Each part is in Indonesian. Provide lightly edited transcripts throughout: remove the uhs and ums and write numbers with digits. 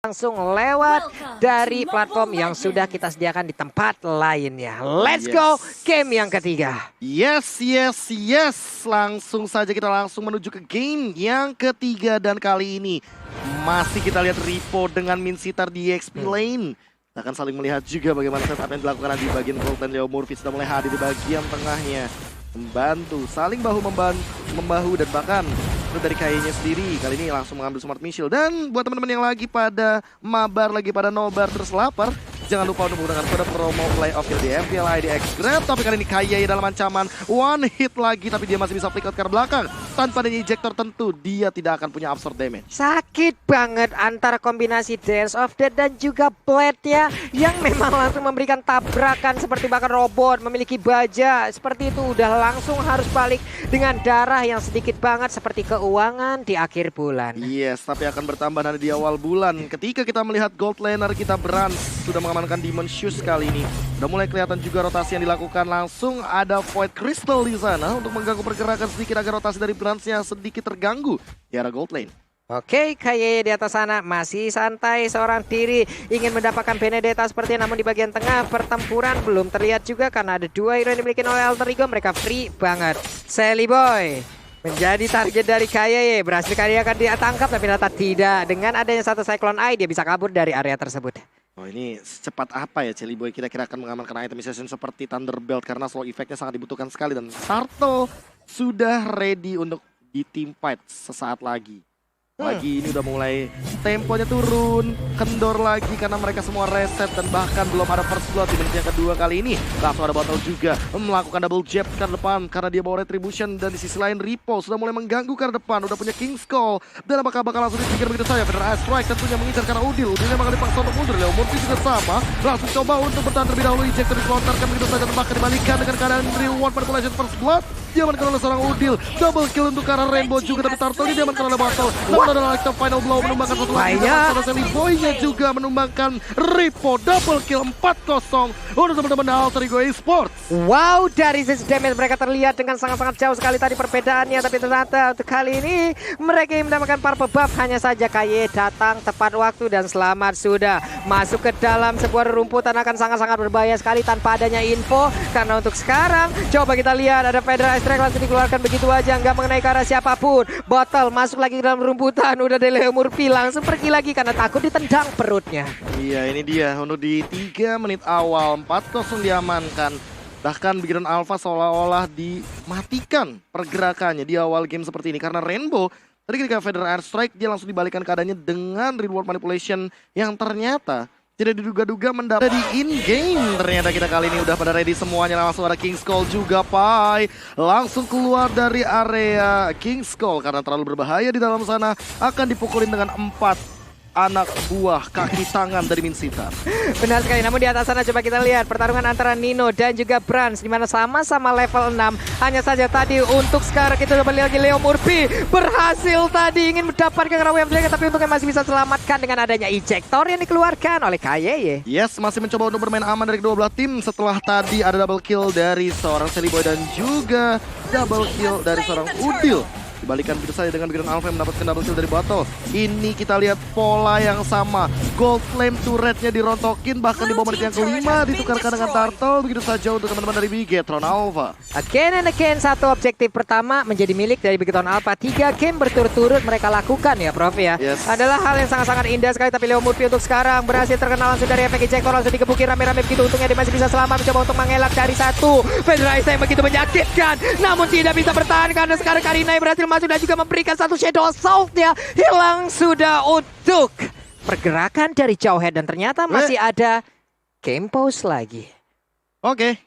langsung lewat dari platform yang sudah kita sediakan di tempat lainnya. Let's go game yang ketiga. Yes. Langsung saja kita menuju ke game yang ketiga. Dan kali ini masih kita lihat Repo dengan Minsitar di XP lane. Kita akan saling melihat juga bagaimana setup yang dilakukan di bagian gold lane. Leo Murphy sudah mulai hadir di bagian tengahnya. Membantu, saling membahu dan bahkan dari kayaknya sendiri kali ini langsung mengambil smart missile. Dan buat teman-teman yang lagi pada mabar, lagi pada nobar terus lapar, jangan lupa untuk menggunakan kode promo playoff di MPL ID X Grab. Tapi kali ini Kaye dalam ancaman one hit lagi, tapi dia masih bisa flick out ke belakang. Tanpa adanya ejector tentu dia tidak akan punya absorb damage. Sakit banget antara kombinasi Dance of Death dan juga Blade-nya yang memang langsung memberikan tabrakan seperti bahkan robot memiliki baja. Seperti itu udah langsung harus balik dengan darah yang sedikit banget seperti keuangan di akhir bulan. Yes, tapi akan bertambah nanti di awal bulan. Ketika kita melihat gold laner kita Brans sudah mengamankan Demon Shoes kali ini. Udah mulai kelihatan juga rotasi yang dilakukan. Langsung ada Void Crystal di sana untuk mengganggu pergerakan sedikit agar rotasi dari Brans-nya sedikit terganggu di arah gold lane. Oke, Kaye di atas sana masih santai seorang diri, ingin mendapatkan Benedetta seperti, namun di bagian tengah pertempuran belum terlihat juga karena ada dua hero yang dimiliki oleh Alter Ego. Mereka free banget. Sally Boy menjadi target dari Kaye, berhasil Kaye akan dia tangkap tapi ternyata tidak. Dengan adanya satu Cyclone Eye dia bisa kabur dari area tersebut. Oh, ini secepat apa ya Sally Boy kira-kira akan mengamankan itemization seperti Thunderbelt karena slow effect-nya sangat dibutuhkan sekali. Dan Turtle sudah ready untuk di team fight sesaat lagi. Lagi ini udah mulai temponya turun, kendor lagi karena mereka semua reset dan bahkan belum ada first blood di menit yang kedua kali ini. Langsung ada Bottle juga melakukan double jab ke depan karena dia bawa retribution, dan di sisi lain Repo sudah mulai mengganggu ke depan, udah punya King's Call. Dan apakah bakal langsung di-trigger begitu saja? Federal Strike tentunya mengincar karena Udilnya bakal dipaksa untuk mundur. Leo Murphy juga sama, langsung coba untuk bertahan terlebih dahulu, ejector dilontarkan begitu saja dan bahkan dibalikan dengan keadaan reward manipulation first blood. Diamankan oleh seorang Udil, double kill untuk arah Rainbow juga, tapi Turtle ini diamankan oleh Bottle. Namun ada like final blow menumbangkan satu lagi. Ada Sally Boy-nya juga menumbangkan Repo, double kill 4-0 untuk teman-teman Alter Ego Esports. Wow, dari sisi damage mereka terlihat dengan sangat-sangat jauh sekali tadi perbedaannya, tapi ternyata untuk kali ini mereka yang mendapatkan purple buff. Hanya saja Kaye datang tepat waktu dan selamat sudah masuk ke dalam sebuah rumputan akan sangat-sangat berbahaya sekali tanpa adanya info. Karena untuk sekarang coba kita lihat ada Federal Strike langsung dikeluarkan begitu aja, nggak mengenai ke arah siapapun. Bottle masuk lagi ke dalam rumputan, udah Leo Murphy langsung pergi lagi karena takut ditendang perutnya. Iya, ini dia untuk di 3 menit awal 4-0 diamankan. Bahkan Bigron Alpha seolah-olah dimatikan pergerakannya di awal game seperti ini karena Rainbow tadi ketika Federal Airstrike dia langsung dibalikan keadaannya dengan reward manipulation yang ternyata tidak diduga-duga mendapat di in-game. Ternyata kita kali ini udah pada ready semuanya. Langsung ada King's Call juga, Pai. Langsung keluar dari area King's Call karena terlalu berbahaya di dalam sana. Akan dipukulin dengan 4 anak buah kaki tangan dari Minsitar. Benar sekali, namun di atas sana coba kita lihat pertarungan antara Nino dan juga Brans di mana sama-sama level 6. Hanya saja tadi untuk sekarang kita coba lihat lagi Leo Murphy berhasil tadi ingin mendapatkan Rawem Dragon, tapi untungnya masih bisa selamatkan dengan adanya ejector yang dikeluarkan oleh Kaye. Yes, masih mencoba untuk bermain aman dari kedua belah tim setelah tadi ada double kill dari seorang Sally Boy dan juga double kill dari seorang Udil. Dibalikan begitu saja dengan Bigron Alpha yang mendapatkan double kill dari Bottle. Ini kita lihat pola yang sama. Gold Flame turretnya dirontokin, bahkan di bawah menit yang kelima ditukarkan dengan Turtle. Begitu saja untuk teman-teman dari Bigetron Alpha. Again and again, satu objektif pertama menjadi milik dari Bigetron Alpha. 3 game berturut-turut mereka lakukan ya Prof ya. Yes. Adalah hal yang sangat-sangat indah sekali, tapi Leo Murphy untuk sekarang berhasil terkenal langsung dari efek ejector, langsung digebukin rame-rame begitu. Untungnya dia masih bisa selamat mencoba untuk mengelak dari satu Federal yang begitu menyakitkan, namun tidak bisa bertahan karena sekarang Karina yang berhasil masuk dan juga memberikan satu Shadow Assault-nya. Hilang sudah untuk pergerakan dari Jauhead dan ternyata masih ada game pause lagi. Oke,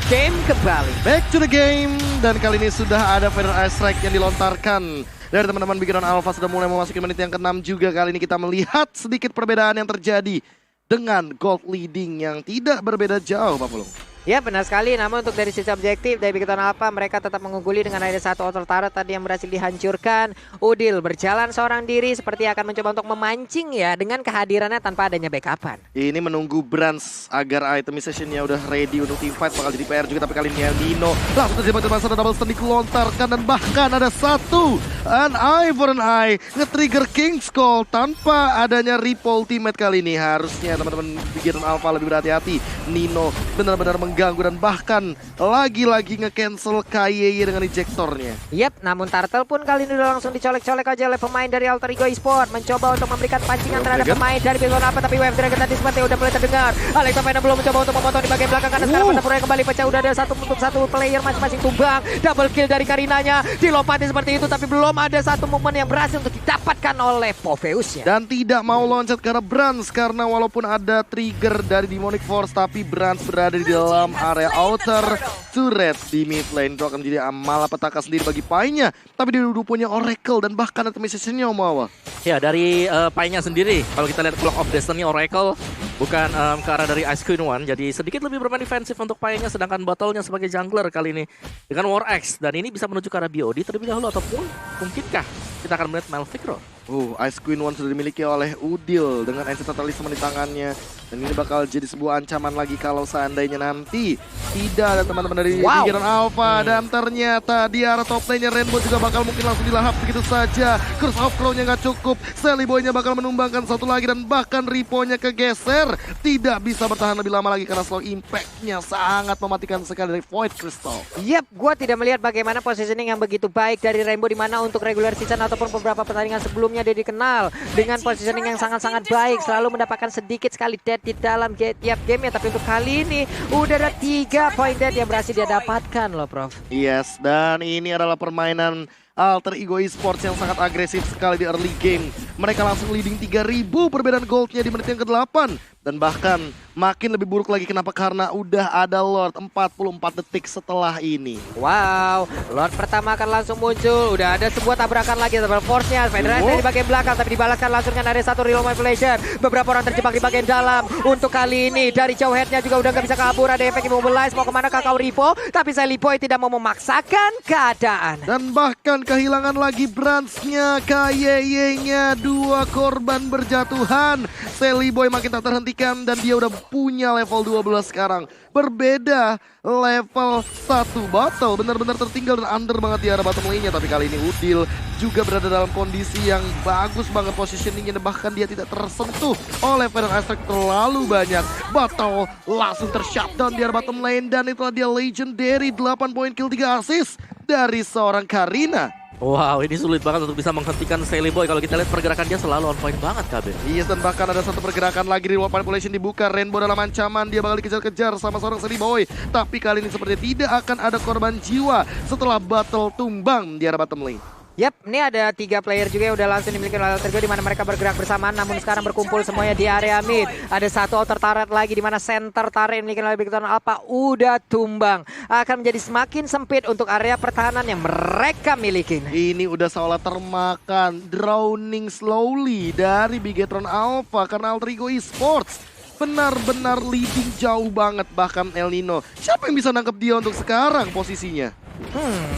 Game kembali. back to the game. Dan kali ini sudah ada Federal Strike yang dilontarkan dari teman-teman Bigron Alpha. Sudah mulai memasuki menit yang ke-6 juga. Kali ini kita melihat sedikit perbedaan yang terjadi dengan gold leading yang tidak berbeda jauh, Pak Pulung. Ya benar sekali, namun untuk dari sisi objektif dari Bigetron Alpha mereka tetap mengungguli dengan ada satu auto turret tadi yang berhasil dihancurkan. Udil berjalan seorang diri seperti akan mencoba untuk memancing ya dengan kehadirannya tanpa adanya backupan. Ini menunggu Brans agar itemization-nya udah ready untuk team fight, bakal jadi PR juga, tapi kali ini Nino langsung terjebak dengan masa double stun dilontarkan dan bahkan ada satu an eye for an eye nge-trigger King's Call tanpa adanya Ripple ultimate kali ini. Harusnya teman-teman Bigetron Alpha lebih berhati-hati. Nino benar-benar mengganggu dan bahkan lagi-lagi nge-cancel KYY dengan ejectornya. Yap, namun Turtle pun kali ini udah langsung dicolek-colek aja oleh pemain dari Alter Ego Esport, mencoba untuk memberikan pancingan terhadap pemain dari Bigetron Alpha, tapi Wave Dragon tadi seperti udah mulai terdengar. Alexa Vena belum mencoba untuk memotong di bagian belakang karena sekarang pertempuran kembali pecah, udah ada satu player masing-masing tumbang. Double kill dari Karinanya, dilompati seperti itu tapi belum ada satu momen yang berhasil untuk didapatkan oleh Poveusnya. Dan tidak mau loncat karena Brans, karena walaupun ada trigger dari Demonic Force tapi Brans berada di dalam area outer turret di mid lane. Itu akan menjadi malapetaka sendiri bagi Pai-nya. Tapi dia udah punya Oracle dan bahkan itemization-nya Omawa. Ya dari Pai-nya sendiri, kalau kita lihat Clock of Destiny Oracle bukan ke arah dari Ice Queen One, jadi sedikit lebih bermain defensif untuk Pai-nya, sedangkan Battle-nya sebagai jungler kali ini dengan War Axe, dan ini bisa menuju ke arah BOD terlebih dahulu, ataupun mungkinkah kita akan melihat Malphite. Ice Queen One sudah dimiliki oleh Udil dengan Ancient Talisman di tangannya. Dan ini bakal jadi sebuah ancaman lagi kalau seandainya nanti tidak ada teman-teman dari Bigetron Alpha. Dan ternyata di arah top lane-nya Rainbow juga bakal mungkin langsung dilahap begitu saja. Curse of Crow-nya nggak cukup. Sally Boy-nya bakal menumbangkan satu lagi dan bahkan Ripo-nya kegeser. Tidak bisa bertahan lebih lama lagi karena slow impact-nya sangat mematikan sekali dari Void Crystal. Yap, gue tidak melihat bagaimana positioning yang begitu baik dari Rainbow, di mana untuk regular season ataupun beberapa pertandingan sebelumnya dia dikenal dengan positioning yang sangat-sangat baik, selalu mendapatkan sedikit sekali dead di dalam tiap game ya. Tapi untuk kali ini udah ada 3 poin dead yang berhasil dia dapatkan loh, Prof. Yes, dan ini adalah permainan Alter Ego Esports yang sangat agresif sekali di early game. Mereka langsung leading 3000 perbedaan goldnya di menit yang ke-8. Dan bahkan makin lebih buruk lagi, kenapa? Karena udah ada Lord 44 detik setelah ini. Wow, Lord pertama akan langsung muncul. Udah ada sebuah tabrakan lagi double force-nya. Federasi di bagian belakang tapi dibalaskan langsung dengan ada satu real manipulation. Beberapa orang terjebak di bagian dalam. Untuk kali ini dari jauh head-nya juga udah gak bisa kabur. Ada efek immobilize, mau kemana Kakao Ripo. Tapi Sally Boy tidak mau memaksakan keadaan. Dan bahkan kehilangan lagi Brans-nya, KYY-nya, 2 korban berjatuhan. Sally Boy makin tak terhentikan dan dia udah punya level 12 sekarang. Berbeda level 1 Battle, benar-benar tertinggal dan under banget di arah bottom lane-nya. Tapi kali ini Udil juga berada dalam kondisi yang bagus banget positioning-nya, bahkan dia tidak tersentuh oleh Venom Aspect terlalu banyak. Battle langsung tershutdown di arah bottom lane dan itulah dia legendary 8 poin kill 3 assist dari seorang Karina. Wow, ini sulit banget untuk bisa menghentikan Sally Boy. Kalau kita lihat pergerakan dia selalu on point banget, KB. Yes, dan bahkan ada satu pergerakan lagi di luar manipulation dibuka. Rainbow dalam ancaman, dia bakal dikejar-kejar sama seorang Sally Boy. Tapi kali ini sepertinya tidak akan ada korban jiwa setelah battle tumbang di arah bottom lane. Yap, ini ada 3 player juga yang udah langsung dimiliki oleh Alter Ego, di mana mereka bergerak bersamaan, namun sekarang berkumpul semuanya di area mid. Ada satu outer turret lagi di mana center turret yang dimiliki oleh Bigetron Alpha udah tumbang. Akan menjadi semakin sempit untuk area pertahanan yang mereka miliki. Ini udah seolah termakan, drowning slowly dari Bigetron Alpha karena Alter Ego Esports benar-benar leading jauh banget. Bahkan El Nino, siapa yang bisa nangkep dia untuk sekarang posisinya?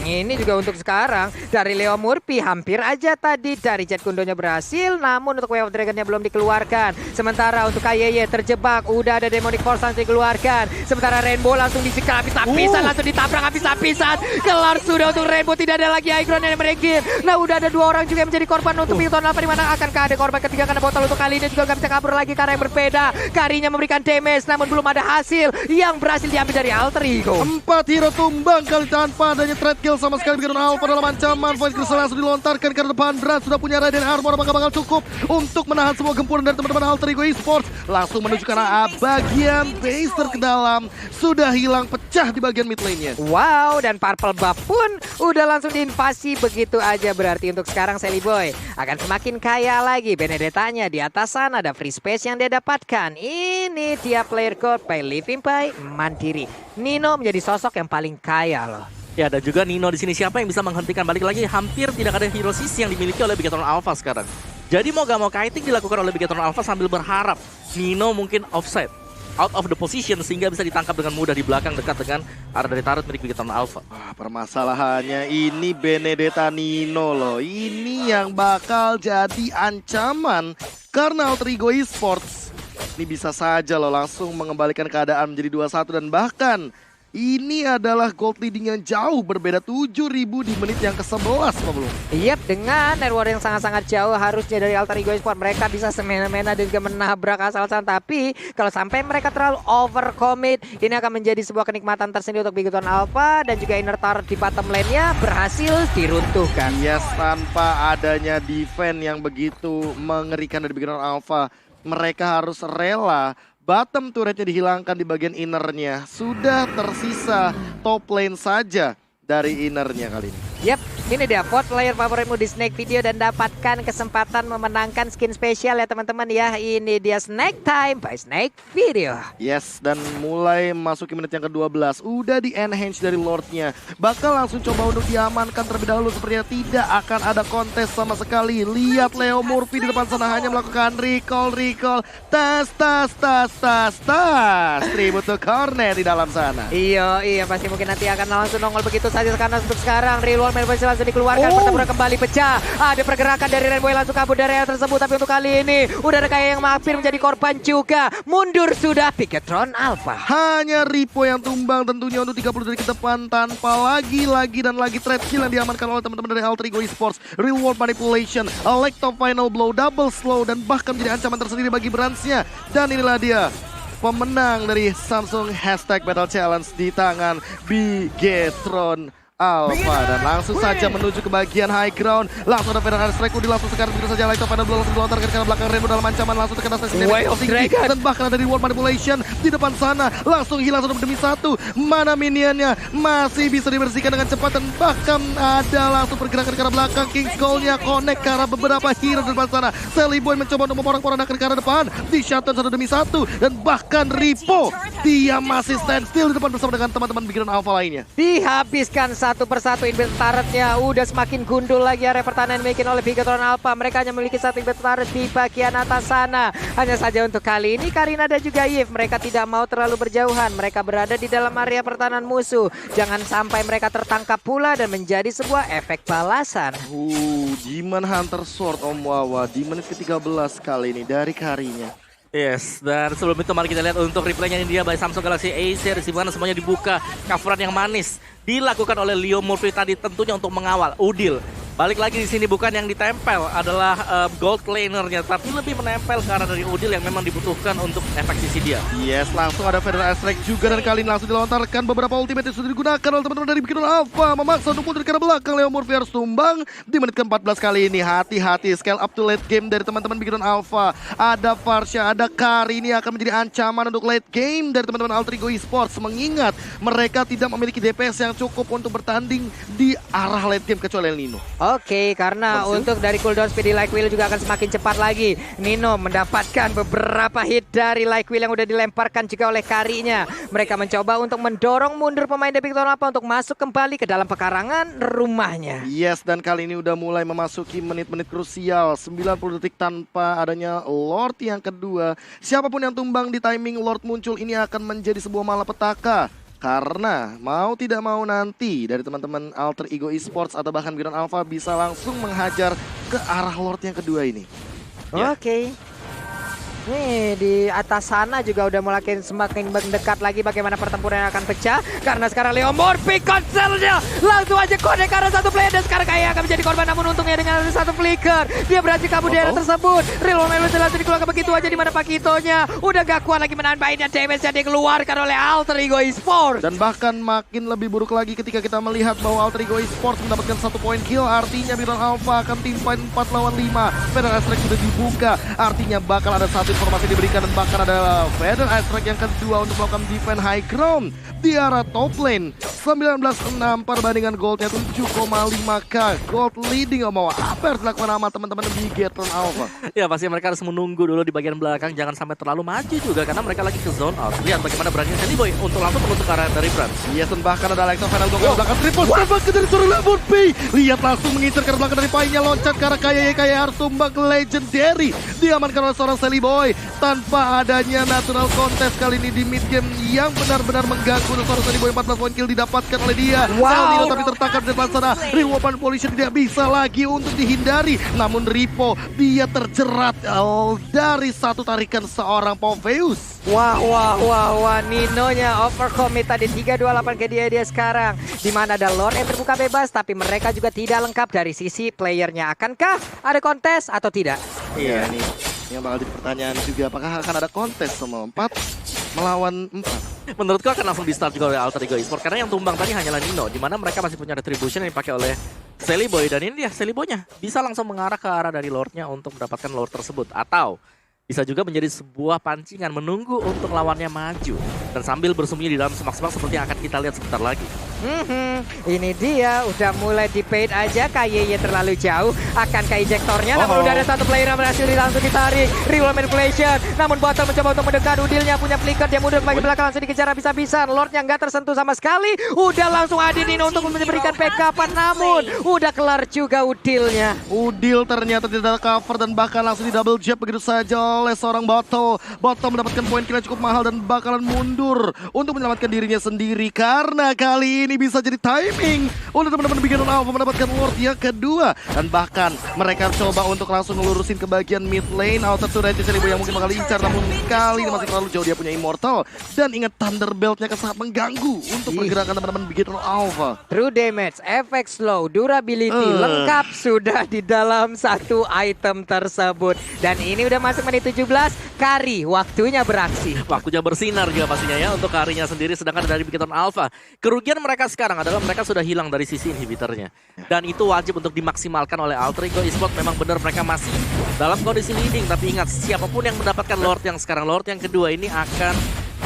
Ini juga untuk sekarang dari Leo Murphy hampir aja tadi dari Jet Kundonya berhasil, namun untuk Wave of Dragon-nya belum dikeluarkan. Sementara untuk KYY terjebak, udah ada Demonic Force langsung dikeluarkan. Sementara Rainbow langsung disikap habis-habisan, langsung ditabrak habis-habisan. Kelar sudah untuk Rainbow, tidak ada lagi high ground yang meregim. Nah, udah ada 2 orang juga yang menjadi korban untuk Bigetron Alpha, di mana akankah ada korban ketiga karena botol untuk kali ini juga gak bisa kabur lagi karena yang berbeda. Karinya memberikan damage, namun belum ada hasil yang berhasil diambil dari Alter Ego. 4 hero tumbang kali tanpa adanya threat kill sama sekali. Bigetron Alpha dalam ancaman. Void Crystal langsung dilontarkan ke depan. Brad sudah punya Radiant Armor, apakah bakal cukup untuk menahan semua gempuran dari teman-teman Alter Ego Esports. Langsung menuju ke arah bagian base ke dalam. Sudah hilang, pecah di bagian mid lane-nya. Wow, dan Purple Buff pun udah langsung diinvasi begitu aja. Berarti untuk sekarang Sally Boy akan semakin kaya lagi. Benedetta-nya di atas sana ada free space yang dia dapatkan. Ini dia player code by Living by Mandiri. Nino menjadi sosok yang paling kaya loh. Ya, dan juga Nino di sini, siapa yang bisa menghentikan? Balik lagi, hampir tidak ada hero sisi yang dimiliki oleh Bigetron Alpha sekarang. Jadi mau gak mau kiting dilakukan oleh Bigetron Alpha sambil berharap Nino mungkin offside. out of the position sehingga bisa ditangkap dengan mudah di belakang dekat dengan arah dari turret milik Bigetron Alpha. Permasalahannya ini Benedetta Nino loh. Ini yang bakal jadi ancaman karena Alter Ego Esports ini bisa saja loh langsung mengembalikan keadaan menjadi 2-1 dan bahkan ini adalah gold leading yang jauh berbeda 7.000 di menit yang ke-11 Pak Belum. Yap, dengan network yang sangat-sangat jauh harusnya dari Alter Ego Esports mereka bisa semena-mena dan juga menabrak asal-asalan. Tapi kalau sampai mereka terlalu overcommit, ini akan menjadi sebuah kenikmatan tersendiri untuk Bigetron Alpha dan juga inner turret di bottom lane-nya berhasil diruntuhkan. Yes, tanpa adanya defense yang begitu mengerikan dari Bigetron Alpha, mereka harus rela bottom turretnya dihilangkan di bagian innernya. Sudah tersisa top lane saja dari innernya kali ini. Yap, ini dia vote player favoritmu di Snake Video dan dapatkan kesempatan memenangkan skin spesial ya teman-teman ya. Ini dia Snake Time by Snake Video. Yes, dan mulai masuki menit yang ke-12. Udah di enhance dari Lordnya. Bakal langsung coba untuk diamankan terlebih dahulu. Sepertinya tidak akan ada kontes sama sekali. Lihat Leo Murphy di depan sana hanya melakukan recall. Tas. Tribute to Cornet di dalam sana. Iya, pasti mungkin nanti akan langsung nongol begitu saja karena untuk sekarang Real World Main langsung dikeluarkan. Pertempuran kembali pecah. Ada pergerakan dari Rainbow langsung kabur dari area tersebut. Tapi untuk kali ini udah ada kayak yang hampir menjadi korban juga. Mundur sudah Bigetron Alpha. Hanya Ripo yang tumbang tentunya untuk 30 dari ke depan tanpa lagi trade kill yang diamankan oleh teman-teman dari Alter Ego Esports. Real World Manipulation, Electo Final Blow, double slow dan bahkan menjadi ancaman tersendiri bagi Bransnya. Dan inilah dia pemenang dari Samsung #Battle Challenge di tangan Bigetron Alpha dan langsung saja menuju ke bagian high ground. Langsung ada Federal Strike Udi langsung sekarang begitu saja Light of Final Blow langsung dilontarkan ke belakang Rainbow dalam ancaman langsung terkena stasiun tinggi dan bahkan ada Reward Manipulation di depan sana langsung hilang satu demi satu. Mana minionnya masih bisa dibersihkan dengan cepat dan bahkan ada langsung pergerakan ke arah belakang. King's Goal-nya connect ke arah beberapa hero di depan sana. Sally Boy mencoba untuk memporak-porandakan ke arah depan di shutdown satu demi satu dan bahkan Ripo dia masih stand still di depan bersama dengan teman-teman Bigetron Alpha lainnya. Dihabiskan satu persatu inventory turretnya. Udah semakin gundul lagi area pertahanan dimiliki oleh Bigetron Alpha. Mereka hanya memiliki satu inventory turret di bagian atas sana. Hanya saja untuk kali ini Karina dan juga Yves mereka tidak mau terlalu berjauhan. Mereka berada di dalam area pertahanan musuh. Jangan sampai mereka tertangkap pula dan menjadi sebuah efek balasan. Demon Hunter Sword Om Wawa di menit ke-13 kali ini dari Karinya. Yes, dan sebelum itu mari kita lihat untuk replaynya ini dia by Samsung Galaxy A series di mana semuanya dibuka. Coveran yang manis dilakukan oleh Leo Murphy tadi tentunya untuk mengawal Udil. Balik lagi di sini bukan yang ditempel adalah gold lanernya, tapi lebih menempel ke arah dari Udil yang memang dibutuhkan untuk efek sisi dia. Yes, langsung ada Federal Strike juga dan kali ini langsung dilontarkan beberapa ultimate yang sudah digunakan oleh teman-teman dari Bigetron Alpha. Memaksa untuk mundur ke arah belakang, Leo Murphy harus tumbang di menit ke-14 kali ini. Hati-hati, scale up to late game dari teman-teman Bigetron Alpha. Ada Farsha, ada Kari, ini akan menjadi ancaman untuk late game dari teman-teman Alter Ego Esports. Mengingat mereka tidak memiliki DPS yang cukup untuk bertanding di arah late game kecuali El Nino. Oke, karena untuk dari cooldown speed di Like Wheel juga akan semakin cepat lagi. Nino mendapatkan beberapa hit dari Like Wheel yang udah dilemparkan juga oleh Karinya. Mereka mencoba untuk mendorong mundur pemain dari Bigetron Alpha untuk masuk kembali ke dalam pekarangan rumahnya. Yes, dan kali ini udah mulai memasuki menit-menit krusial. 90 detik tanpa adanya Lord yang kedua. Siapapun yang tumbang di timing Lord muncul ini akan menjadi sebuah malapetaka. Karena mau tidak mau nanti dari teman-teman Alter Ego Esports atau bahkan Bigetron Alpha bisa langsung menghajar ke arah Lord yang kedua ini. Oke. Nih di atas sana juga udah mulai semakin mendekat lagi bagaimana pertempuran yang akan pecah. Karena sekarang Leo Murphy konselnya langsung aja connect karena satu player dan sekarang kayak akan menjadi korban. Namun untungnya dengan ada satu flicker dia berhasil kabur di area tersebut. Real World Main langsung dikeluarkan begitu aja di mana Pakitonya udah gak kuat lagi menahan baiknya damage yang dikeluarkan oleh Alter Ego Esports. Dan bahkan makin lebih buruk lagi ketika kita melihat bahwa Alter Ego Esports mendapatkan 1 poin kill. Artinya Bigetron Alpha akan tim fight 4 lawan 5. Federal Strike sudah dibuka. Artinya bakal ada satu informasi diberikan dan bahkan ada Federal Strike yang kedua untuk melakukan defense high ground di arah top lane. 19-6 perbandingan goldnya 7,5k. Gold leading Omawa. Apa yang harus dilakukan sama teman-teman di Bigetron Alpha? Ya pasti mereka harus menunggu dulu di bagian belakang, jangan sampai terlalu maju juga karena mereka lagi ke zone out. Lihat bagaimana beraninya Celiboy untuk langsung menutup arah dari Brans. Yes, dan bahkan ada Alexa Final Go ke belakang triple step ke dari seorang Lemon P. Lihat langsung mengincar ke belakang dari Painya, loncat ke arah Kaya harus tumbang ke Legendary. Diamankan oleh seorang Celiboy tanpa adanya natural contest kali ini di mid game yang benar-benar mengganggu. Seorang Celiboy 14 poin kill didapatkan oleh dia. Wow. Tapi tertangkap di depan sana. Rewopan Pollution tidak bisa lagi untuk dihindari. Namun Ripo dia terjerat dari satu tarikan seorang Poveus. Wah, Ninonya overcommit tadi 328 ke dia sekarang. Dimana ada Lord yang terbuka bebas, tapi mereka juga tidak lengkap dari sisi playernya. Akankah ada kontes atau tidak? Iya, ini yang bakal jadi pertanyaan juga. Apakah akan ada kontes sama 4 melawan 4? Menurutku akan langsung di start juga oleh Alter Ego Esports karena yang tumbang tadi hanyalah Nino, di mana mereka masih punya retribution yang dipakai oleh Celiboy, dan ini dia Celiboynya bisa langsung mengarah ke arah dari Lordnya untuk mendapatkan Lord tersebut, atau bisa juga menjadi sebuah pancingan menunggu untuk lawannya maju dan sambil bersembunyi di dalam semak-semak seperti yang akan kita lihat sebentar lagi. Ini dia udah mulai di paint aja. KYY terlalu jauh. Akankah ejektornya? Namun udah ada satu player yang berhasil langsung ditarik. Real manipulation. Namun Bottle mencoba untuk mendekat. Udilnya punya flicker. Dia mundur ke bagian belakang langsung dikejar habis-habisan. Lordnya nggak tersentuh sama sekali. Udah langsung Adin untuk memberikan backupan. Namun udah kelar juga Udilnya. Udil ternyata tidak cover dan bahkan langsung di double jab begitu saja oleh seorang Bottle. Bottle mendapatkan poin kill yang cukup mahal dan bakalan mundur untuk menyelamatkan dirinya sendiri karena kali ini bisa jadi timing untuk teman-teman Bigetron Alpha mendapatkan Lord yang kedua. Dan bahkan mereka coba untuk langsung ngelurusin ke bagian mid lane. Outer to Reggie Celiboy yang mungkin bakal incar, namun kali ini masih terlalu jauh. Dia punya Immortal dan ingat Thunderbelt-nya kan sangat mengganggu untuk pergerakan teman-teman Bigetron Alpha. True damage, efek slow, durability lengkap sudah di dalam satu item tersebut. Dan ini udah masuk menit 17. Kari waktunya beraksi. Waktunya bersinar juga pastinya ya untuk Karinya sendiri, sedangkan dari Bigetron Alpha kerugian mereka sekarang adalah mereka sudah hilang dari sisi inhibitornya. Dan itu wajib untuk dimaksimalkan oleh Alter Ego Esports. Memang benar mereka masih dalam kondisi leading, tapi ingat siapapun yang mendapatkan Lord yang sekarang, Lord yang kedua ini akan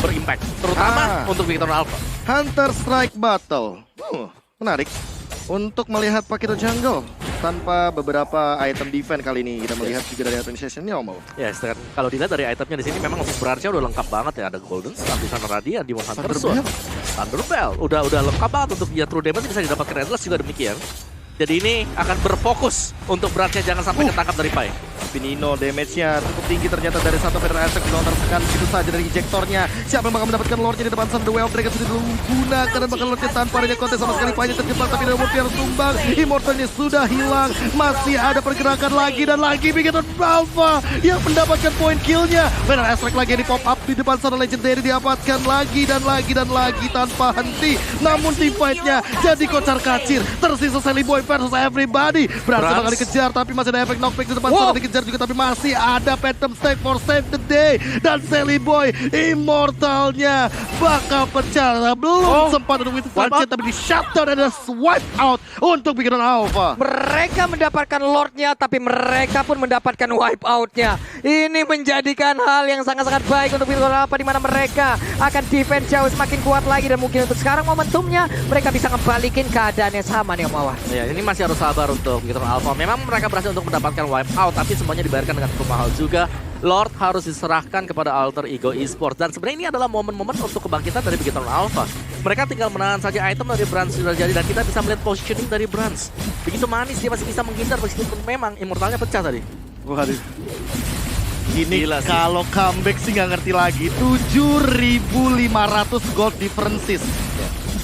berimpact, terutama untuk Bigetron Alpha. Hunter Strike Battle. Menarik untuk melihat Pakito Jungle tanpa beberapa item defense kali ini. Kita melihat juga dari organizationnya Om. Ya, kalau dilihat dari itemnya di sini memang untuk berarca udah lengkap banget ya. Ada Golden Staff, di sana Radiant, Demon Hunter Sword, Thunderbell. Udah lengkap banget untuk dia true damage bisa didapatkan. Endless juga demikian. Jadi ini akan berfokus untuk beratnya jangan sampai ketangkap dari Pai. Tapi Nino damage-nya cukup tinggi ternyata dari satu Federal Attack. Nino tertekan begitu saja dari ejektornya. Siapa yang bakal mendapatkan Lordnya di depan sana? The Well Dragon sudah digunakan dan bakal Lordnya tanpa adanya kontes sama sekali. Painya terjebak tapi Nino harus tumbang. Immortalnya sudah hilang. Masih ada pergerakan lagi dan lagi Bigetron Alpha yang mendapatkan poin kill-nya. Federal Attack lagi di pop up di depan sana. Legendary didapatkan lagi dan lagi tanpa henti. Namun team fight-nya jadi kocar kacir. Tersisa Celiboy versus everybody. Berhasil bakal dikejar tapi masih ada efek knockback di depan sana, dikejar juga tapi masih ada Phantom Stake for save the day. Dan Celiboy Immortalnya bakal pecah. Belum sempat untuk itu tapi di shutdown dan ada swipe out untuk Bigetron Alpha. Mereka mendapatkan Lordnya tapi mereka pun mendapatkan wipe outnya. Ini menjadikan hal yang sangat-sangat baik untuk Bigetron Alpha, di mana mereka akan defense jauh semakin kuat lagi. Dan mungkin untuk sekarang momentumnya mereka bisa ngebalikin keadaannya sama nih Om Awan. Ya, ini masih harus sabar untuk Bigetron Alpha. Memang mereka berhasil untuk mendapatkan wipe out, tapi semuanya dibayarkan dengan cukup mahal juga. Lord harus diserahkan kepada Alter Ego Esports. Dan sebenarnya ini adalah momen-momen untuk kebangkitan dari Bigetron Alpha. Mereka tinggal menahan saja item dari Brans sudah jadi, dan kita bisa melihat positioning dari Brans. Begitu manis, dia masih bisa menghindar meskipun memang Immortalnya pecah tadi. Waduh. Ini kalau comeback sih nggak ngerti lagi. 7.500 gold differences.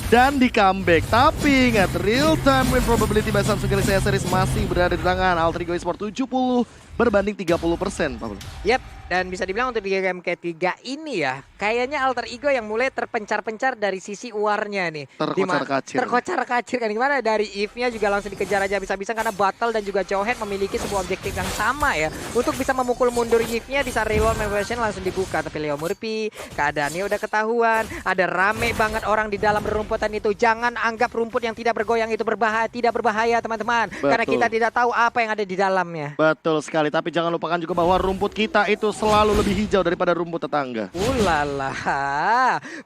Dan di comeback, tapi ingat real time win probability by Samsung Galaxy S Series masih berada di tangan Alter Ego Esports 70 berbanding 30%. Yep, dan bisa dibilang untuk di game ketiga ini ya, kayaknya Alter Ego yang mulai terpencar-pencar dari sisi warnya nih. Terkocar-kacir kan, gimana dari Eve-nya juga langsung dikejar aja bisa-bisa karena Battle dan juga Johan memiliki sebuah objektif yang sama ya, untuk bisa memukul mundur Eve-nya di saat Real Version langsung dibuka. Tapi Leo Murphy keadaannya udah ketahuan, ada rame banget orang di dalam rumputan itu. Jangan anggap rumput yang tidak bergoyang itu tidak berbahaya teman-teman, karena kita tidak tahu apa yang ada di dalamnya. Betul sekali. sekali. Tapi jangan lupakan juga bahwa rumput kita itu selalu lebih hijau daripada rumput tetangga. Ulala,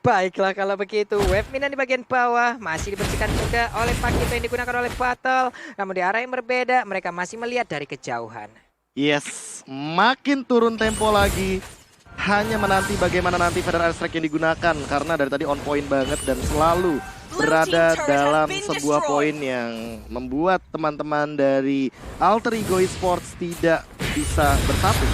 baiklah kalau begitu. Wave Mina di bagian bawah masih dibersihkan juga oleh Pakito yang digunakan oleh Battle. Namun di arah yang berbeda, mereka masih melihat dari kejauhan. Yes, makin turun tempo lagi. Hanya menanti bagaimana nanti Federal Strike yang digunakan. Karena dari tadi on point banget dan selalu berada dalam sebuah poin yang membuat teman-teman dari Alter Ego Esports tidak bisa bersatu.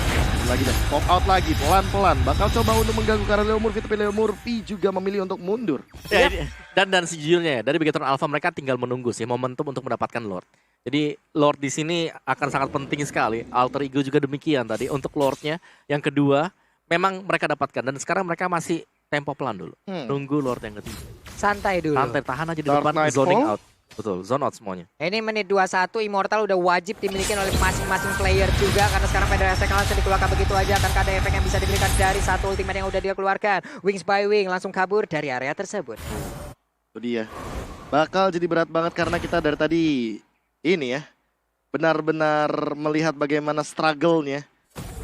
Lagi dan pop out lagi pelan-pelan. Bakal coba untuk mengganggu karena Leo Murphy, tapi Leo Murphy juga memilih untuk mundur. Ya, dan sejujurnya ya, dari Bigetron Alpha mereka tinggal menunggu sih momentum untuk mendapatkan Lord. Jadi Lord di sini akan sangat penting sekali. Alter Ego juga demikian tadi untuk Lordnya. Yang kedua, memang mereka dapatkan dan sekarang mereka masih tempo pelan dulu. Nunggu Lord yang ketiga. Santai dulu. Santai, tahan aja di Dark depan, Nightfall. zoning out. Betul, zone out semuanya. Ini menit 21, Immortal udah wajib dimiliki oleh masing-masing player juga. Karena sekarang Federal Strike langsung dikeluarkan begitu aja. Akankah ada efek yang bisa diberikan dari satu ultimate yang udah dia keluarkan. Wings by Wing langsung kabur dari area tersebut. Itu dia. Bakal jadi berat banget karena kita dari tadi ini ya. Benar-benar melihat bagaimana struggle-nya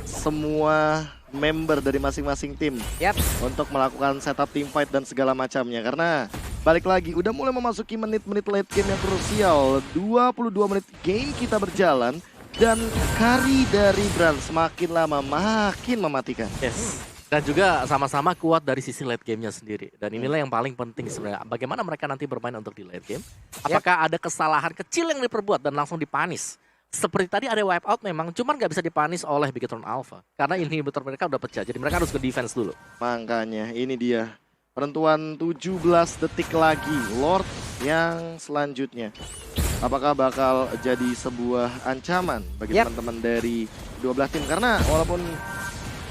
semua member dari masing-masing tim Yap. untuk melakukan setup team fight dan segala macamnya. Karena balik lagi udah mulai memasuki menit-menit late game yang krusial. 22 menit game kita berjalan dan carry dari Brand semakin lama makin mematikan. Yes. Dan juga sama-sama kuat dari sisi late game-nya sendiri. Dan inilah yang paling penting sebenarnya. Bagaimana mereka nanti bermain untuk di late game. Apakah ada kesalahan kecil yang diperbuat dan langsung dipanis. Seperti tadi ada wipe out memang, cuman nggak bisa dipanis oleh Bigetron Alpha. Karena inhibitor mereka udah pecah, jadi mereka harus ke defense dulu. Makanya ini dia. Penentuan 17 detik lagi. Lord yang selanjutnya. Apakah bakal jadi sebuah ancaman bagi teman-teman dari 12 tim. Karena walaupun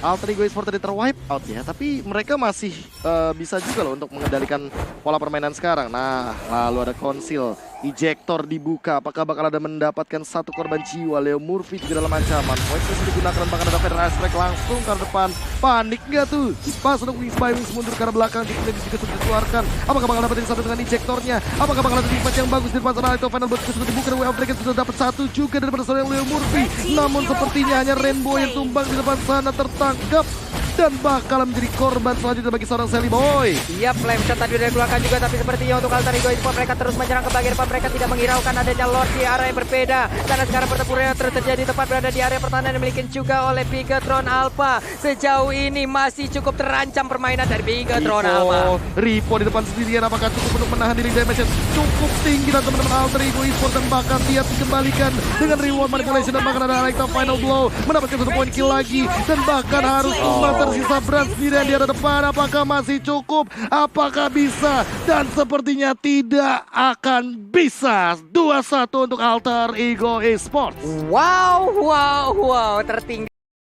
Alter Ego Esports tadi terwipe out ya, tapi mereka masih bisa juga loh untuk mengendalikan pola permainan sekarang. Nah, lalu ada konsil, ejector dibuka, apakah bakal ada mendapatkan satu korban jiwa. Leo Murphy juga dalam ancaman. Point bisa digunakan, bahkan ada Federal Strike langsung ke depan. Panik nggak tuh? Pas untuk Wings by Wings mundur ke arah belakang, juga sudah dikeluarkan. Apakah bakal dapetin satu dengan ejectornya? Apakah bakal ada defense yang bagus di depan sana? Itu final board sudah dibuka, Way of Dragon sudah dapat satu juga daripada seorang Leo Murphy. Namun sepertinya hanya Rainbow yang tumbang di depan sana tertangkap dan bakal menjadi korban selanjutnya bagi seorang Sally Boy. Iya, flame shot tadi udah dikeluarkan juga, tapi sepertinya untuk Alter Ego Esports mereka terus menyerang ke bagian depan. Mereka tidak menghiraukan adanya Lord di area yang berbeda. Karena sekarang pertempuran yang terjadi tepat berada di area pertahanan yang dimiliki juga oleh Bigetron Alpha. Sejauh ini masih cukup terancam permainan dari Bigetron Alpha. Ripo di depan sendirian, apakah cukup untuk menahan diri? Damage cukup tinggi dan teman-teman Alter Ego Esports, dan bahkan dia dikembalikan dengan reward manipulation, dan bahkan ada Alexa final blow mendapatkan satu poin kill lagi, dan bahkan harus tumbang tersisa Brand sendirian di area depan. Apakah masih cukup? Apakah bisa? Dan sepertinya tidak akan bisa. 2-1 untuk Alter Ego Esports. Wow, tertinggal.